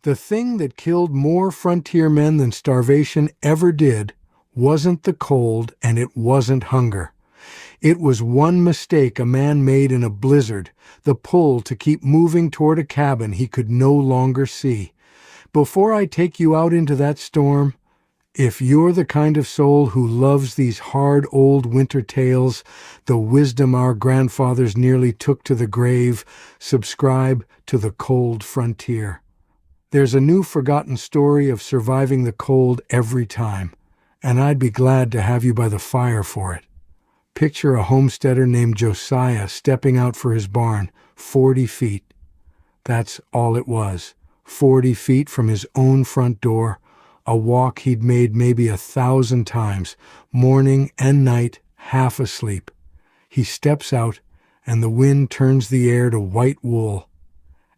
The thing that killed more frontier men than starvation ever did wasn't the cold and it wasn't hunger. It was one mistake a man made in a blizzard, the pull to keep moving toward a cabin he could no longer see. Before I take you out into that storm, if you're the kind of soul who loves these hard old winter tales, the wisdom our grandfathers nearly took to the grave, subscribe to The Cold Frontier. There's a new forgotten story of surviving the cold every time, and I'd be glad to have you by the fire for it. Picture a homesteader named Josiah stepping out for his barn, 40 feet. That's all it was, 40 feet from his own front door, a walk he'd made maybe 1,000 times, morning and night, half asleep. He steps out, and the wind turns the air to white wool,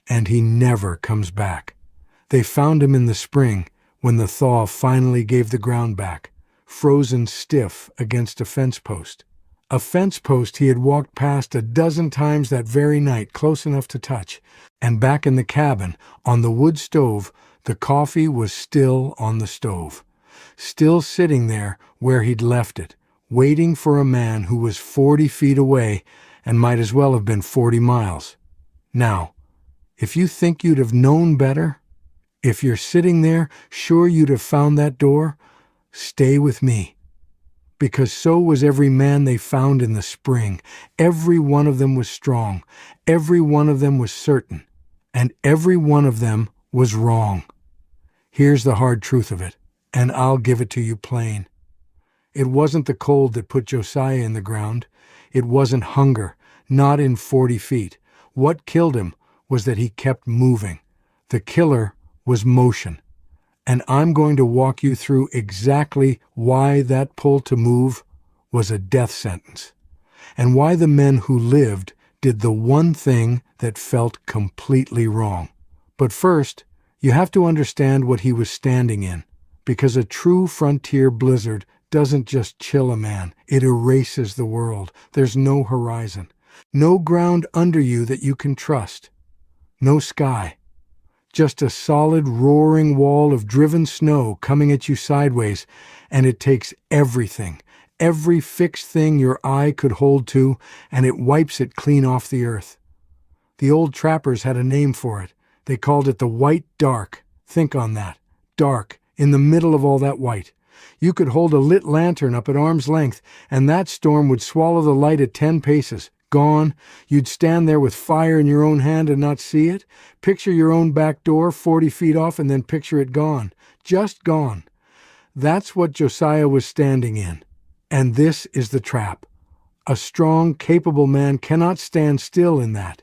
and he never comes back. They found him in the spring, when the thaw finally gave the ground back, frozen stiff against a fence post. A fence post he had walked past 12 times that very night, close enough to touch. And back in the cabin, on the wood stove, the coffee was still on the stove. Still sitting there where he'd left it, waiting for a man who was 40 feet away and might as well have been 40 miles. Now, if you think you'd have known better, if you're sitting there sure you'd have found that door, stay with me. Because so was every man they found in the spring. Every one of them was strong. Every one of them was certain. And every one of them was wrong. Here's the hard truth of it, and I'll give it to you plain. It wasn't the cold that put Josiah in the ground. It wasn't hunger, not in 40 feet. What killed him was that he kept moving. The killer was motion. And I'm going to walk you through exactly why that pull to move was a death sentence, and why the men who lived did the one thing that felt completely wrong. But first, you have to understand what he was standing in, because a true frontier blizzard doesn't just chill a man, it erases the world. There's no horizon, no ground under you that you can trust, no sky. Just a solid, roaring wall of driven snow coming at you sideways, and it takes everything, every fixed thing your eye could hold to, and it wipes it clean off the earth. The old trappers had a name for it. They called it the white dark. Think on that. Dark, in the middle of all that white. You could hold a lit lantern up at arm's length, and that storm would swallow the light at 10 paces. Gone. You'd stand there with fire in your own hand and not see it. Picture your own back door 40 feet off and then picture it gone. Just gone. That's what Josiah was standing in. And this is the trap. A strong, capable man cannot stand still in that.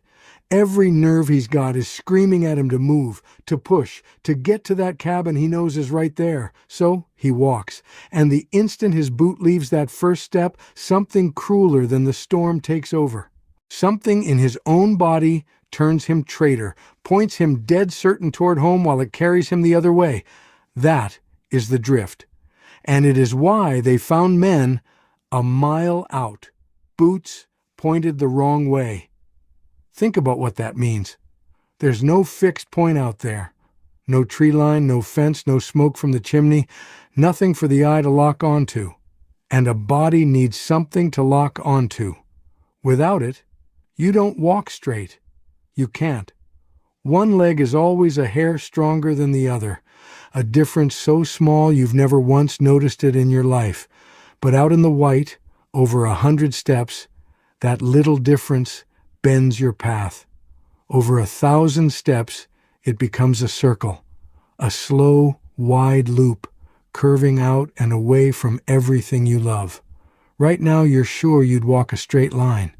Every nerve he's got is screaming at him to move, to push, to get to that cabin he knows is right there. So he walks, and the instant his boot leaves that first step, something crueler than the storm takes over. Something in his own body turns him traitor, points him dead certain toward home while it carries him the other way. That is the drift. And it is why they found men a mile out, boots pointed the wrong way. Think about what that means. There's no fixed point out there. No tree line, no fence, no smoke from the chimney, nothing for the eye to lock onto. And a body needs something to lock onto. Without it, you don't walk straight. You can't. One leg is always a hair stronger than the other, a difference so small you've never once noticed it in your life. But out in the white, over 100 steps, that little difference bends your path. Over 1,000 steps, it becomes a circle, a slow, wide loop, curving out and away from everything you love. Right now, you're sure you'd walk a straight line.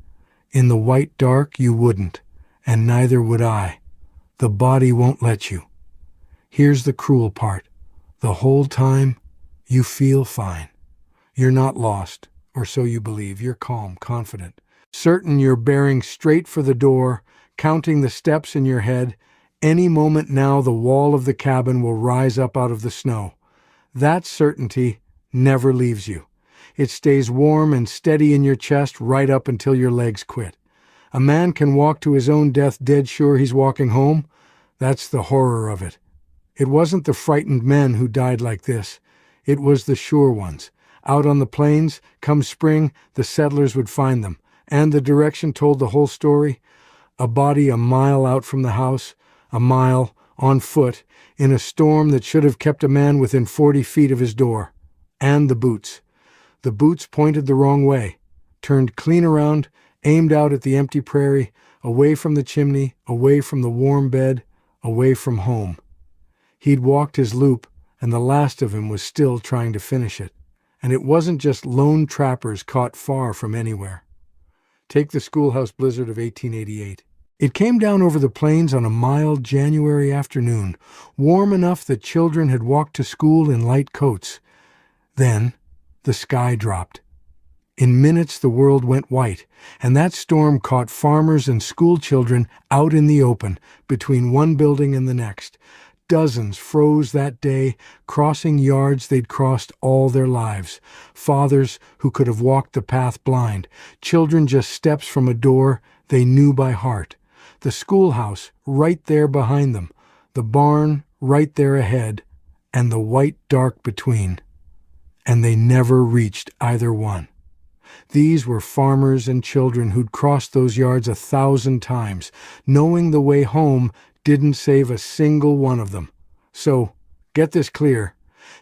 In the white dark, you wouldn't, and neither would I. The body won't let you. Here's the cruel part. The whole time, you feel fine. You're not lost, or so you believe. You're calm, confident, certain you're bearing straight for the door, counting the steps in your head. Any moment now, the wall of the cabin will rise up out of the snow. That certainty never leaves you. It stays warm and steady in your chest right up until your legs quit. A man can walk to his own death dead sure he's walking home. That's the horror of it. It wasn't the frightened men who died like this. It was the sure ones. Out on the plains, come spring, the settlers would find them. And the direction told the whole story. A body a mile out from the house, a mile, on foot, in a storm that should have kept a man within 40 feet of his door. And the boots. The boots pointed the wrong way, turned clean around, aimed out at the empty prairie, away from the chimney, away from the warm bed, away from home. He'd walked his loop, and the last of him was still trying to finish it. And it wasn't just lone trappers caught far from anywhere. Take the schoolhouse blizzard of 1888. It came down over the plains on a mild January afternoon, warm enough that children had walked to school in light coats. Then the sky dropped. In minutes the world went white, and that storm caught farmers and school children out in the open, between one building and the next. Dozens froze that day, crossing yards they'd crossed all their lives. Fathers who could have walked the path blind, children just steps from a door they knew by heart. The schoolhouse right there behind them, the barn right there ahead, and the white dark between. And they never reached either one. These were farmers and children who'd crossed those yards 1,000 times, knowing the way home didn't save a single one of them. So, get this clear.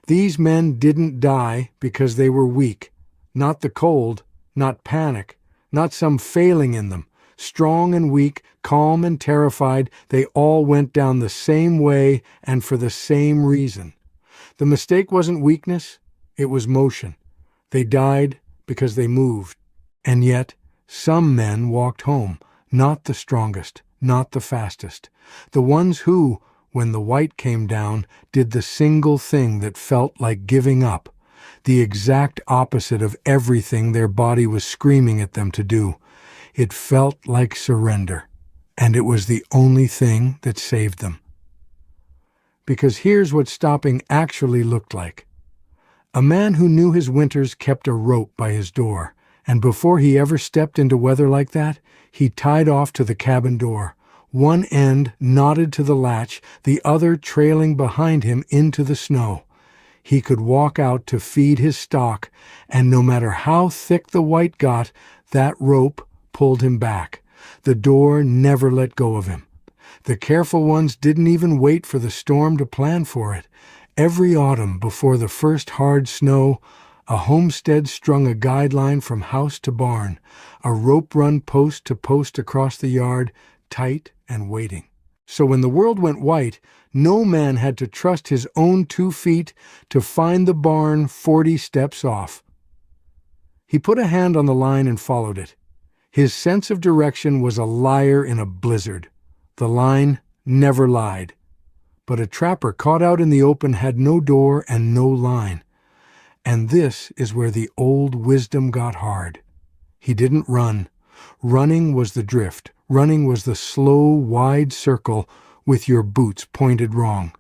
These men didn't die because they were weak. Not the cold, not panic, not some failing in them. Strong and weak, calm and terrified, they all went down the same way and for the same reason. The mistake wasn't weakness, it was motion. They died because they moved. And yet, some men walked home, not the strongest, not the fastest. The ones who, when the white came down, did the single thing that felt like giving up, the exact opposite of everything their body was screaming at them to do. It felt like surrender, and it was the only thing that saved them. Because here's what stopping actually looked like. A man who knew his winters kept a rope by his door, and before he ever stepped into weather like that, he tied off to the cabin door. One end knotted to the latch, the other trailing behind him into the snow. He could walk out to feed his stock, and no matter how thick the white got, that rope pulled him back. The door never let go of him. The careful ones didn't even wait for the storm to plan for it. Every autumn, before the first hard snow, a homestead strung a guideline from house to barn, a rope run post to post across the yard, tight and waiting. So when the world went white, no man had to trust his own 2 feet to find the barn 40 steps off. He put a hand on the line and followed it. His sense of direction was a liar in a blizzard. The line never lied. But a trapper caught out in the open had no door and no line. And this is where the old wisdom got hard. He didn't run. Running was the drift. Running was the slow, wide circle with your boots pointed wrong.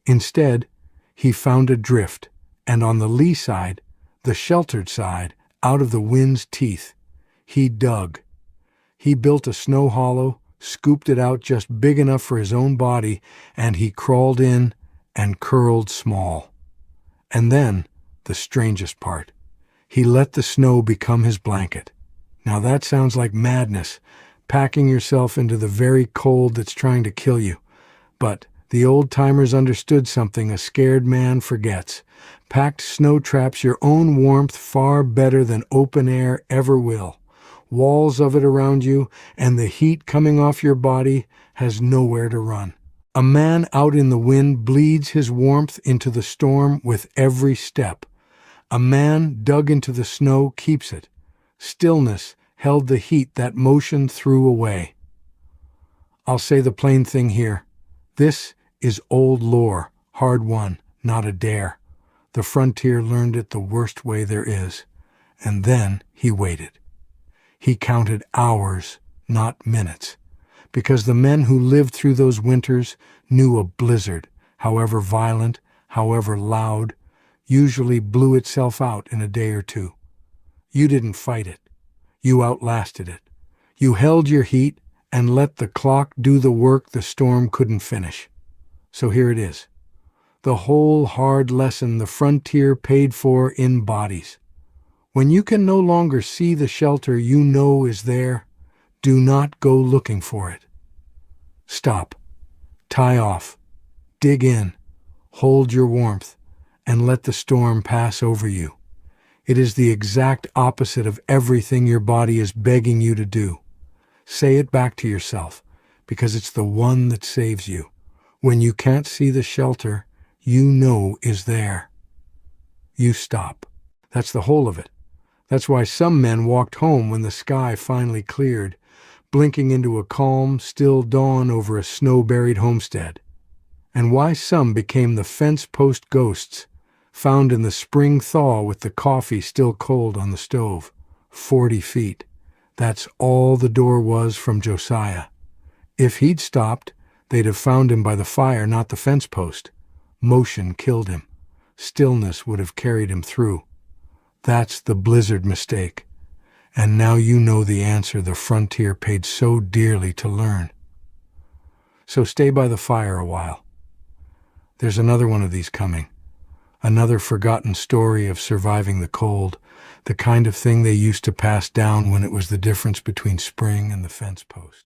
Instead, he found a drift, and on the lee side, the sheltered side, out of the wind's teeth, he dug. He built a snow hollow, scooped it out just big enough for his own body, and he crawled in and curled small. And then, the strangest part, he let the snow become his blanket. Now that sounds like madness, packing yourself into the very cold that's trying to kill you. But the old-timers understood something a scared man forgets. Packed snow traps your own warmth far better than open air ever will. Walls of it around you, and the heat coming off your body has nowhere to run. A man out in the wind bleeds his warmth into the storm with every step. A man dug into the snow keeps it. Stillness held the heat that motion threw away. I'll say the plain thing here. This is old lore, hard won, not a dare. The frontier learned it the worst way there is. And then he waited. He counted hours, not minutes, because the men who lived through those winters knew a blizzard, however violent, however loud, usually blew itself out in a day or two. You didn't fight it. You outlasted it. You held your heat and let the clock do the work the storm couldn't finish. So here it is. The whole hard lesson the frontier paid for in bodies. When you can no longer see the shelter you know is there, do not go looking for it. Stop. Tie off. Dig in. Hold your warmth, and let the storm pass over you. It is the exact opposite of everything your body is begging you to do. Say it back to yourself, because it's the one that saves you. When you can't see the shelter you know is there, you stop. That's the whole of it. That's why some men walked home when the sky finally cleared, blinking into a calm, still dawn over a snow-buried homestead. And why some became the fence-post ghosts, found in the spring thaw with the coffee still cold on the stove. 40 feet. That's all the door was from Josiah. If he'd stopped, they'd have found him by the fire, not the fence post. Motion killed him. Stillness would have carried him through. That's the blizzard mistake. And now you know the answer the frontier paid so dearly to learn. So stay by the fire a while. There's another one of these coming. Another forgotten story of surviving the cold, the kind of thing they used to pass down when it was the difference between spring and the fence post.